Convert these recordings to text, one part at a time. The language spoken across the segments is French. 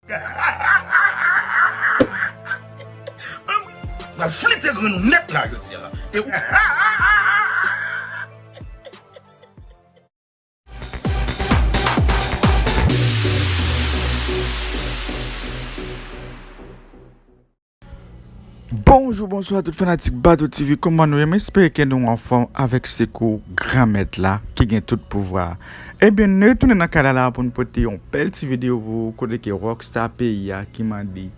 La flip est grande net là, je dis là. Bonjour, bonsoir à tout fanatique Bateau TV. Comment nous j'espère que nous en forme avec ce cours grand maître là qui gagne tout pouvoir. Eh bien, nous retournons dans le canal là pour nous porter une petite vidéo pour côté que Rockstar pays qui m'a dit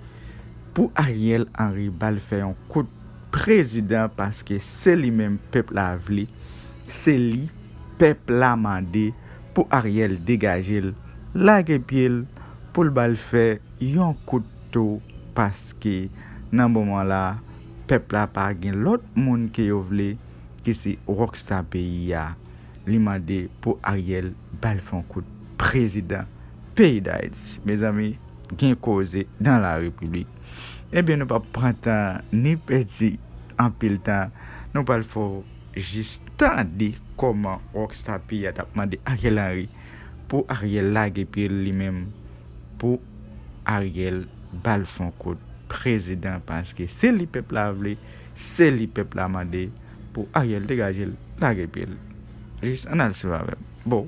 pour Ariel Henry Bal faire un coup de président parce que c'est lui-même peuple la vle, c'est lui peuple la mandé pour Ariel dégager la pied pour le bal faire un coup de tout parce que dans moment là peuple la pas gen l'autre monde qui yo vle qui c'est Rockstar pays a li mandé pour Ariel Bal faire un coup de président pays d'Haïti. Mes amis, gen cause dans la République. Eh bien, nous pas prendre temps ni perdre en pile temps. Nous pas le faut juste tendre comment Rockstar pays a demandé Ariel Henry pour Ariel lague puis lui-même pour Ariel Bal font coup président parce que c'est le peuple a voulu, c'est le peuple a demandé pour Ariel dégager lague puis juste on a le savoir. Bon.